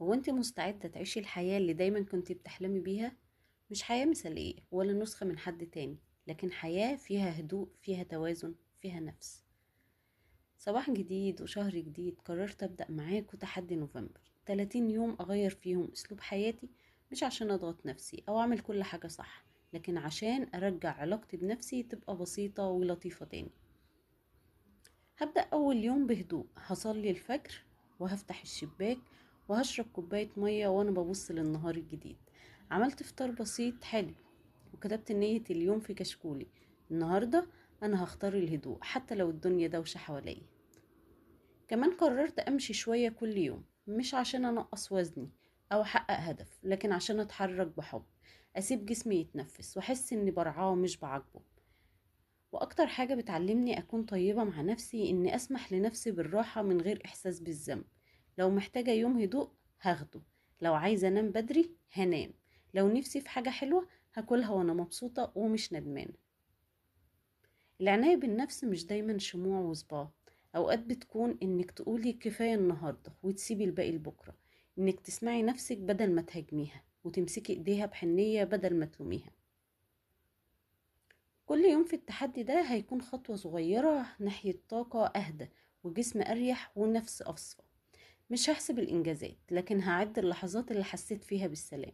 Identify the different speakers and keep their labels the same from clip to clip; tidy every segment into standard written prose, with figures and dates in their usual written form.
Speaker 1: هو انت مستعدة تعيشي الحياة اللي دايما كنت بتحلمي بيها؟ مش حياة مثالية ولا نسخة من حد تاني، لكن حياة فيها هدوء، فيها توازن، فيها نفس. صباح جديد وشهر جديد، قررت أبدأ معاكوا تحدي نوفمبر 30 يوم أغير فيهم أسلوب حياتي. مش عشان أضغط نفسي أو أعمل كل حاجة صح، لكن عشان أرجع علاقتي بنفسي تبقى بسيطة ولطيفة تاني. هبدأ أول يوم بهدوء، هصلي الفجر وهفتح الشباك وهشرب كوباية مية وأنا ببص للنهار الجديد. عملت فطار بسيط حلو وكتبت نية اليوم في كشكولي. النهاردة أنا هختار الهدوء حتى لو الدنيا دوشة حواليا. كمان قررت أمشي شوية كل يوم، مش عشان أنقص وزني أو أحقق هدف، لكن عشان أتحرك بحب، أسيب جسمي يتنفس وأحس إني برعاه مش بعاقبه. واكتر حاجة بتعلمني اكون طيبة مع نفسي اني اسمح لنفسي بالراحة من غير احساس بالذنب. لو محتاجة يوم هدوء هاخده، لو عايزة انام بدري هنام، لو نفسي في حاجة حلوة هاكلها وانا مبسوطة ومش ندمانة. العناية بالنفس مش دايما شموع وصباع، اوقات بتكون انك تقولي كفاية النهاردة وتسيبي الباقي لبكرة، انك تسمعي نفسك بدل ما تهاجميها وتمسكي ايديها بحنية بدل ما تلوميها. كل يوم في التحدي ده هيكون خطوة صغيرة ناحية طاقة أهدى وجسم أريح ونفس أصفى. مش هحسب الإنجازات، لكن هعد اللحظات اللي حسيت فيها بالسلام.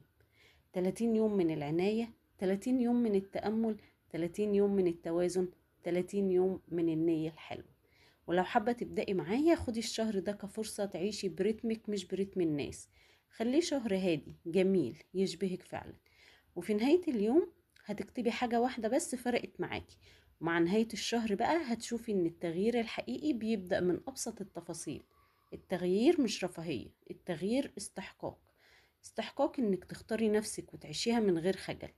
Speaker 1: 30 يوم من العناية، 30 يوم من التأمل، 30 يوم من التوازن، 30 يوم من النية الحلوة. ولو حابة تبدأي معايا، خدي الشهر ده كفرصة تعيشي برتمك مش برتم الناس. خليه شهر هادي جميل يشبهك فعلا. وفي نهاية اليوم هتكتبي حاجة واحدة بس فرقت معاكي. ومع نهاية الشهر بقى هتشوفي ان التغيير الحقيقي بيبدأ من أبسط التفاصيل. التغيير مش رفاهية، التغيير استحقاق. استحقاق انك تختاري نفسك وتعيشيها من غير خجل.